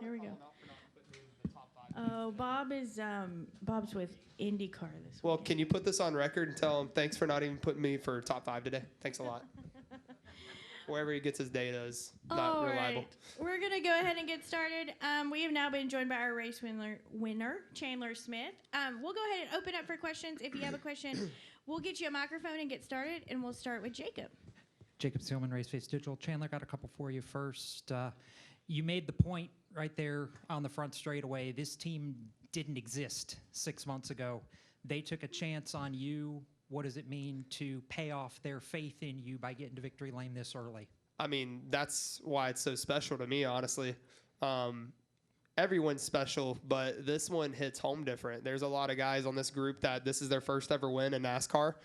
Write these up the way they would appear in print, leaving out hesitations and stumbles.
Here we go. Oh, Bob's with IndyCar this Well, weekend. can you put this on record and tell him thanks for not even putting me for top 5 today? Thanks a lot. Wherever he gets his data is not All reliable. right. We're going to go ahead and get started. We have now been joined by our race winner, Chandler Smith. We'll go ahead and open up for questions. If you have a question, we'll get you a microphone and get started, and we'll start with Jacob. Jacob Seelman, Race Face Digital. Chandler, got a couple for you first. You made the point right there on the front straightaway. This team didn't exist 6 months ago. They took a chance on you. What does it mean to pay off their faith in you by getting to victory lane this early? I mean, that's why it's so special to me, honestly. Everyone's special, but this one hits home different. There's a lot of guys on this group that this is their first ever win in NASCAR.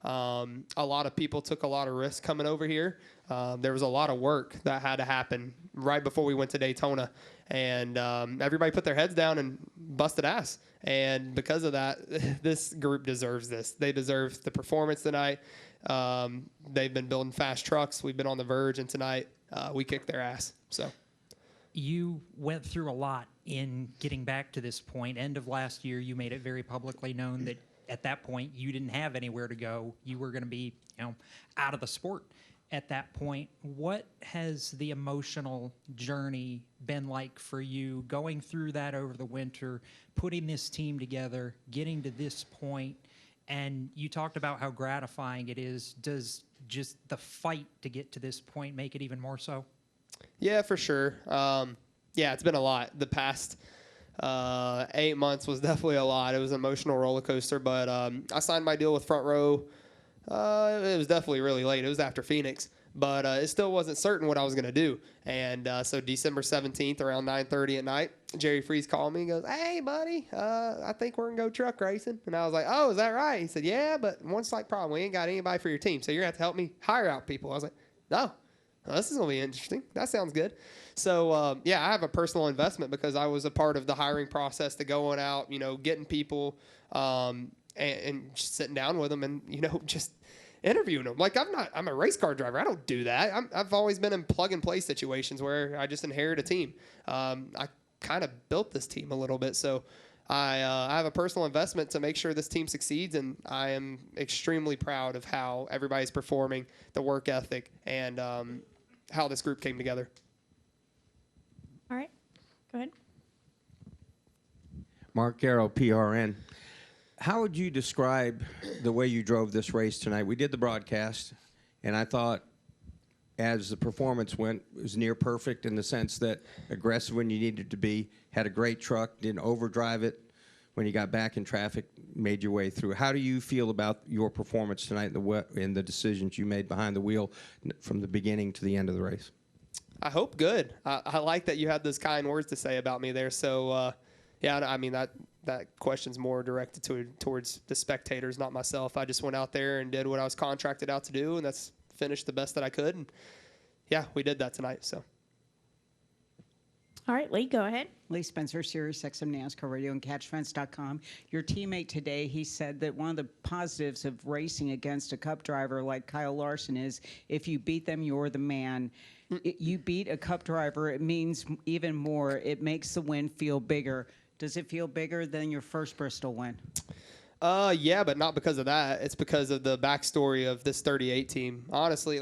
A lot of people took a lot of risks coming over here. There was a lot of work that had to happen right before we went to Daytona. And everybody put their heads down and busted ass. And because of that, this group deserves this. They deserve the performance tonight. They've been building fast trucks. We've been on the verge, and tonight we kicked their ass. So you went through a lot in getting back to this point. End of last year, you made it very publicly known that at that point you didn't have anywhere to go. You were going to be, out of the sport at that point. What has the emotional journey been like for you going through that over the winter, putting this team together, getting to this point? And you talked about how gratifying it is. Does just the fight to get to this point make it even more so? yeah, for sure. Yeah, it's been a lot. The past 8 months was definitely a lot. It was an emotional roller coaster, but I signed my deal with Front Row. It was definitely really late. It was after Phoenix, but it still wasn't certain what I was going to do. And so December 17th around 9:30 at night, Jerry Freese called me and goes, "Hey, buddy, I think we're going to go truck racing." And I was like, "Oh, is that right?" He said, "Yeah, but one slight problem. We ain't got anybody for your team, so you're going to have to help me hire out people." I was like, "No. Well, this is going to be interesting. That sounds good." So, yeah, I have a personal investment because I was a part of the hiring process to going out, getting people and just sitting down with them and, just interviewing them. Like, I'm a race car driver. I don't do that. I've always been in plug-and-play situations where I just inherit a team. I kind of built this team a little bit. So I have a personal investment to make sure this team succeeds, and I am extremely proud of how everybody's performing, the work ethic, and how this group came together. All right. Go ahead. Mark Garrow, PRN. How would you describe the way you drove this race tonight? We did the broadcast, and I thought as the performance went, it was near perfect in the sense that aggressive when you needed to be, had a great truck, didn't overdrive it. When you got back in traffic, made your way through. How do you feel about your performance tonight and the decisions you made behind the wheel from the beginning to the end of the race? I hope good. I like that you had those kind words to say about me there. So, yeah, I mean, that question's more directed towards the spectators, not myself. I just went out there and did what I was contracted out to do, and that's finished the best that I could. And, yeah, we did that tonight. So. All right, Lee, go ahead. Lee Spencer, Sirius XM NASCAR Radio and CatchFence.com. Your teammate today, he said that one of the positives of racing against a Cup driver like Kyle Larson is if you beat them, you're the man. You beat a Cup driver, it means even more. It makes the win feel bigger. Does it feel bigger than your first Bristol win? Yeah, but not because of that. It's because of the backstory of this 38 team. Honestly,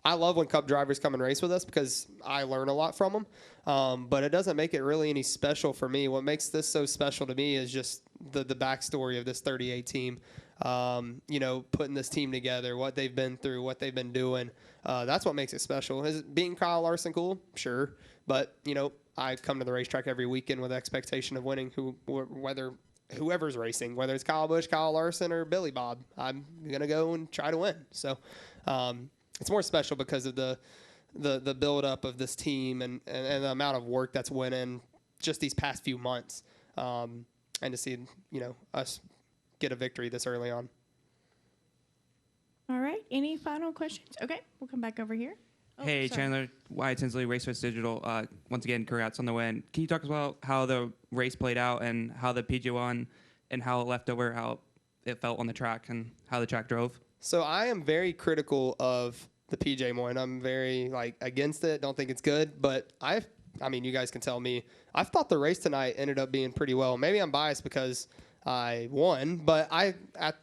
I love when Cup drivers come and race with us because I learn a lot from them. But it doesn't make it really any special for me. What makes this so special to me is just the backstory of this 38 team. Putting this team together, what they've been through, what they've been doing. That's what makes it special. Is it being Kyle Larson cool? Sure. But, I come to the racetrack every weekend with the expectation of winning whether whoever's racing, whether it's Kyle Busch, Kyle Larson, or Billy Bob. I'm going to go and try to win. So it's more special because of the build-up of this team and the amount of work that's went in just these past few months. And to see, us get a victory this early on. All right. Any final questions? Okay, we'll come back over here. Oh, Hey, sorry. Chandler, Wyatt Tinsley, Raceway Digital. Once again, congrats on the win. Can you talk about how the race played out and how the PJ won and how it left over, how it felt on the track and how the track drove? So I am very critical of the PJ one. I'm very against it. Don't think it's good, but I I mean, you guys can tell me. I thought the race tonight ended up being pretty well. Maybe I'm biased because I won, but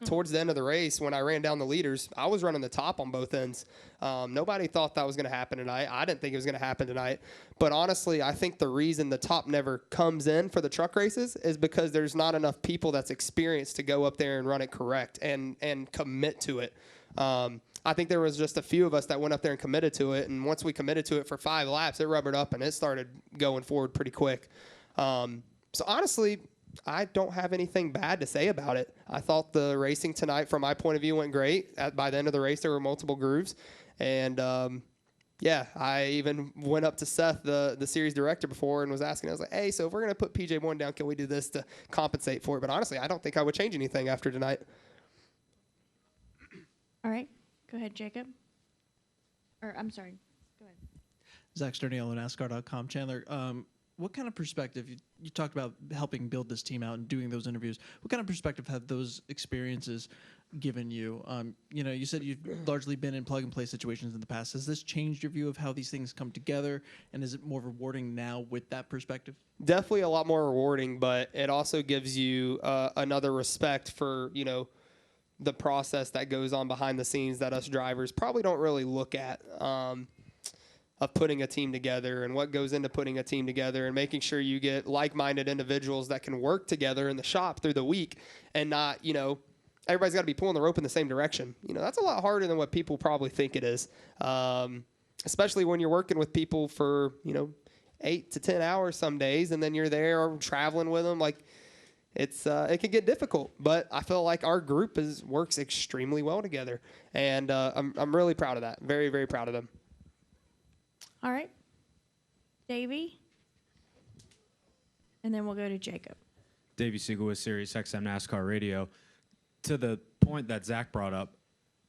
towards the end of the race, when I ran down the leaders, I was running the top on both ends. Nobody thought that was going to happen tonight. I didn't think it was going to happen tonight. But honestly, I think the reason the top never comes in for the truck races is because there's not enough people that's experienced to go up there and run it correct and commit to it. I think there was just a few of us that went up there and committed to it, and once we committed to it for 5 laps, it rubbered up and it started going forward pretty quick. So honestly, I don't have anything bad to say about it. I thought the racing tonight, from my point of view, went great. By the end of the race, there were multiple grooves. And, I even went up to Seth, the series director, before and was asking. I was like, hey, so if we're going to put PJ1 down, can we do this to compensate for it? But honestly, I don't think I would change anything after tonight. All right. Go ahead, Jacob. Or, I'm sorry. Go ahead. Zach Sterniello, NASCAR.com. Chandler, what kind of perspective, you talked about helping build this team out and doing those interviews, what kind of perspective have those experiences given you? You said you've largely been in plug-and-play situations in the past. Has this changed your view of how these things come together, and is it more rewarding now with that perspective? Definitely a lot more rewarding, but it also gives you another respect for, the process that goes on behind the scenes that us drivers probably don't really look at. Of putting a team together and what goes into putting a team together and making sure you get like-minded individuals that can work together in the shop through the week and not, everybody's got to be pulling the rope in the same direction. That's a lot harder than what people probably think it is, especially when you're working with people for, 8 to 10 hours some days, and then you're there or traveling with them. Like, it can get difficult, but I feel like our group works extremely well together, and I'm really proud of that. Very, very proud of them. All right. Davey. And then we'll go to Jacob. Davey Siegel with Sirius XM NASCAR Radio. To the point that Zach brought up,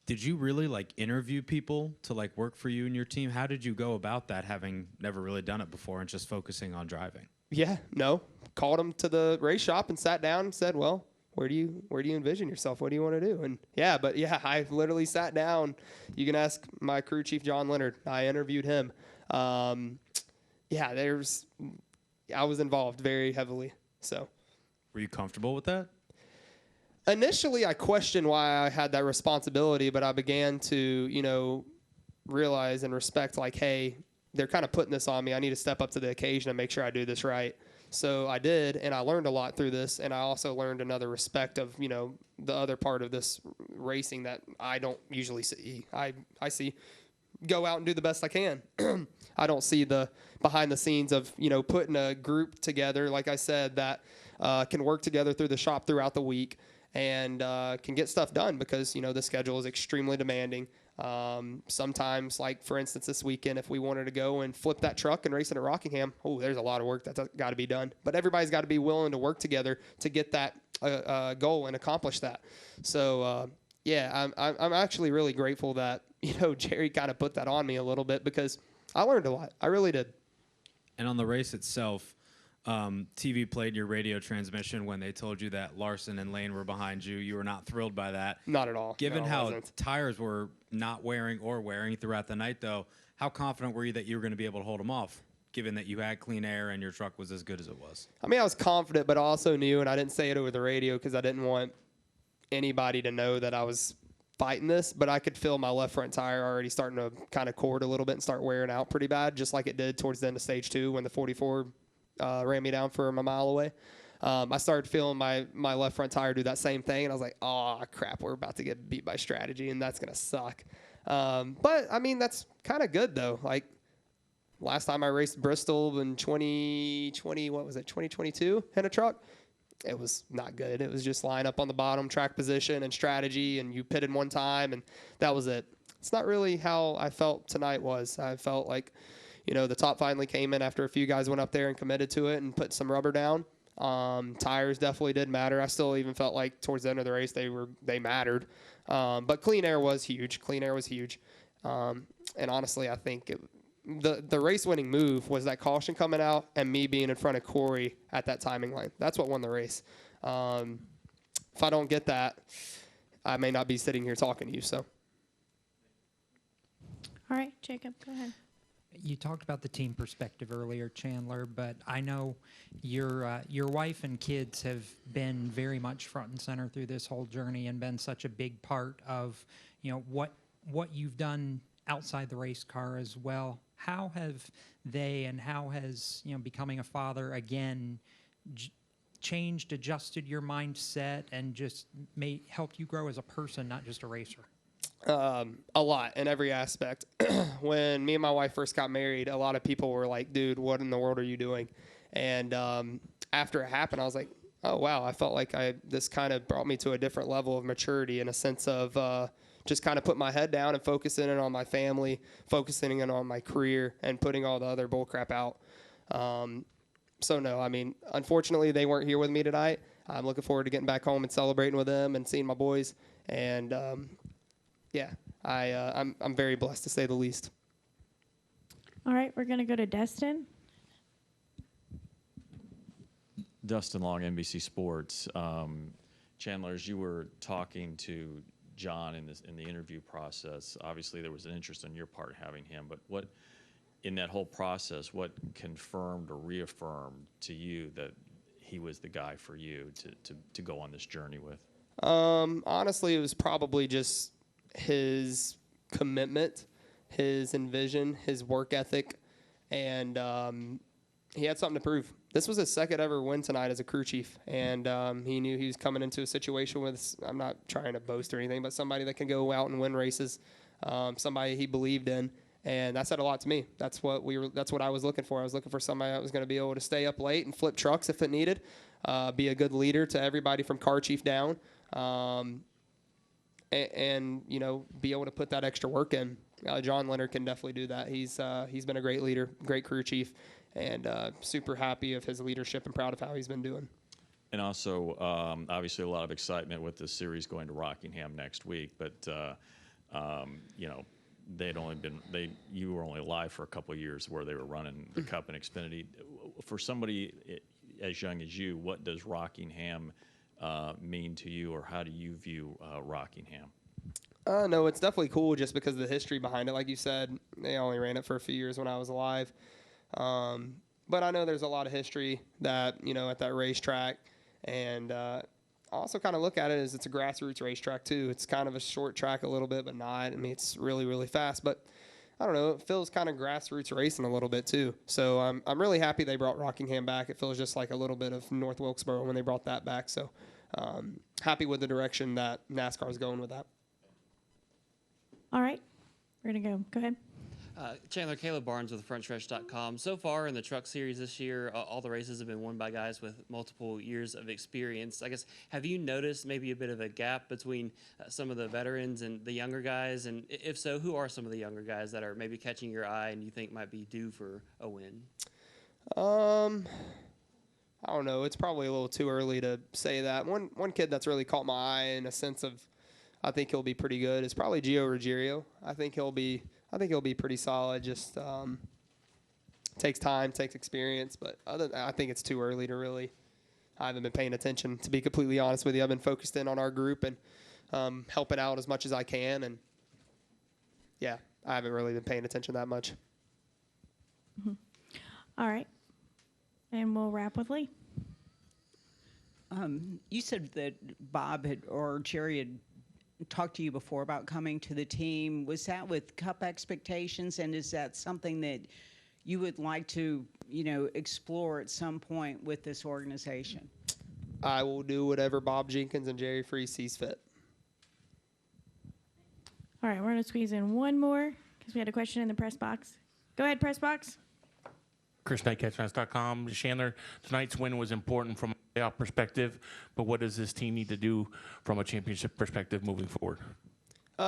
did you really interview people to work for you and your team? How did you go about that, having never really done it before and just focusing on driving? Yeah, no. Called them to the race shop and sat down and said, well, where do you envision yourself? What do you want to do? And I literally sat down. You can ask my crew chief, John Leonard. I interviewed him. I was involved very heavily. So, were you comfortable with that? Initially, I questioned why I had that responsibility, but I began to, realize and respect, hey, they're kind of putting this on me. I need to step up to the occasion and make sure I do this right. So I did, and I learned a lot through this, and I also learned another respect of, the other part of this racing that I don't usually see. I see go out and do the best I can. I don't see the behind the scenes of, putting a group together, like I said, that can work together through the shop throughout the week and can get stuff done because, the schedule is extremely demanding. Sometimes, for instance, this weekend, if we wanted to go and flip that truck and race it at Rockingham, there's a lot of work that's got to be done. But everybody's got to be willing to work together to get that goal and accomplish that. So, I'm actually really grateful that, Jerry kind of put that on me a little bit because I learned a lot. I really did. And on the race itself, TV played your radio transmission when they told you that Larson and Lane were behind you. You were not thrilled by that. Not at all. Given No, how tires were not wearing throughout the night, though, how confident were you that you were going to be able to hold them off, given that you had clean air and your truck was as good as it was? I mean, I was confident, but I also knew, and I didn't say it over the radio because I didn't want anybody to know that I was fighting this, but I could feel my left front tire already starting to kind of cord a little bit and start wearing out pretty bad, just like it did towards the end of stage 2 when the 44 ran me down from a mile away. I started feeling my left front tire do that same thing, and I was like, oh, crap, we're about to get beat by strategy, and that's going to suck. But, I mean, that's kind of good, though. Last time I raced Bristol in 2022 in a truck, it was not good. It was just line up on the bottom, track position, and strategy, and you pitted one time, and that was it. It's not really how I felt tonight was. I felt like, the top finally came in after a few guys went up there and committed to it and put some rubber down. Tires definitely did matter. I still even felt like towards the end of the race they mattered. But clean air was huge. And honestly, I think the race-winning move was that caution coming out and me being in front of Corey at that timing line. That's what won the race. If I don't get that, I may not be sitting here talking to you. So, All right, Jacob, go ahead. You talked about the team perspective earlier, Chandler, but I know your wife and kids have been very much front and center through this whole journey and been such a big part of, what you've done outside the race car as well. How have they and how has, becoming a father again changed, adjusted your mindset, and just helped you grow as a person, not just a racer? A lot in every aspect. When me and my wife first got married, a lot of people were like, dude, what in the world are you doing? And after it happened, I was like, oh, wow, I felt like this kind of brought me to a different level of maturity in a sense of just kind of put my head down and focusing in on my family, focusing in on my career, and putting all the other bull crap out. So, no, I mean, unfortunately, they weren't here with me tonight. I'm looking forward to getting back home and celebrating with them and seeing my boys. And, yeah, I'm very blessed, to say the least. All right, we're going to go to Destin. Dustin Long, NBC Sports. Chandler, as you were talking to John in the interview process, obviously there was an interest on your part having him, but what in that whole process, what confirmed or reaffirmed to you that he was the guy for you to go on this journey with? Honestly, it was probably just his commitment, his envision, his work ethic, and he had something to prove. This was his second ever win tonight as a crew chief, and he knew he was coming into a situation with, I'm not trying to boast or anything, but somebody that can go out and win races, somebody he believed in, and that said a lot to me. That's what I was looking for. I was looking for somebody that was going to be able to stay up late and flip trucks if it needed, be a good leader to everybody from car chief down, and be able to put that extra work in. John Leonard can definitely do that. He's been a great leader, great crew chief, and super happy of his leadership and proud of how he's been doing. And also, obviously, a lot of excitement with the series going to Rockingham next week. But you were only alive for a couple of years where they were running the Cup and Xfinity. For somebody as young as you, what does Rockingham mean to you, or how do you view Rockingham? No, it's definitely cool just because of the history behind it. Like you said, they only ran it for a few years when I was alive. But I know there's a lot of history that, at that racetrack. And I also kind of look at it as it's a grassroots racetrack, too. It's kind of a short track a little bit, but not. I mean, it's really, really fast. But I don't know. It feels kind of grassroots racing a little bit, too. So I'm really happy they brought Rockingham back. It feels just like a little bit of North Wilkesboro when they brought that back. So happy with the direction that NASCAR is going with that. All right, we're going to go. Go ahead. Chandler, Caleb Barnes with FrontStretch.com. So far in the truck series this year, all the races have been won by guys with multiple years of experience. I guess, have you noticed maybe a bit of a gap between some of the veterans and the younger guys? And if so, who are some of the younger guys that are maybe catching your eye and you think might be due for a win? I don't know. It's probably a little too early to say that. One kid that's really caught my eye in a sense of I think he'll be pretty good is probably Gio Ruggiero. I think he'll be pretty solid. Just takes time, takes experience, but I think it's too early to really. I haven't been paying attention, to be completely honest with you. I've been focused in on our group and helping out as much as I can, and yeah, I haven't really been paying attention that much. Mm-hmm. All right, and we'll wrap with Lee. You said that Bob or Jerry had talked to you before about coming to the team. Was that with Cup expectations, and is that something that you would like to, explore at some point with this organization? I will do whatever Bob Jenkins and Jerry Freese sees fit. All right, we're going to squeeze in one more because we had a question in the press box. Go ahead, press box. Chris Knight, CatchFans.com. Chandler, tonight's win was important from a playoff perspective, but what does this team need to do from a championship perspective moving forward?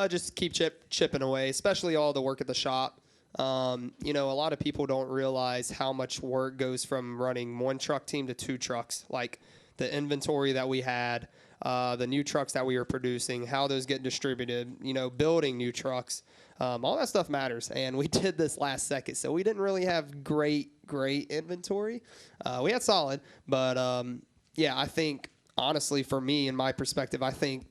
Just keep chipping away, especially all the work at the shop. A lot of people don't realize how much work goes from running one truck team to two trucks, like the inventory that we had, the new trucks that we were producing, how those get distributed, building new trucks. All that stuff matters, and we did this last second, so we didn't really have great inventory. We had solid, but I think, honestly, for me, in my perspective, I think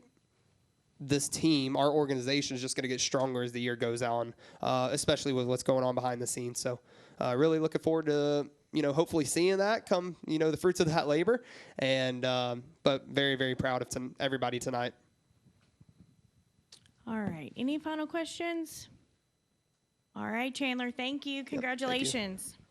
this team, our organization, is just going to get stronger as the year goes on, especially with what's going on behind the scenes. So really looking forward to, hopefully seeing that come, the fruits of that labor. And but very, very proud of everybody tonight. All right. Any final questions? All right, Chandler. Thank you. Congratulations. Thank you.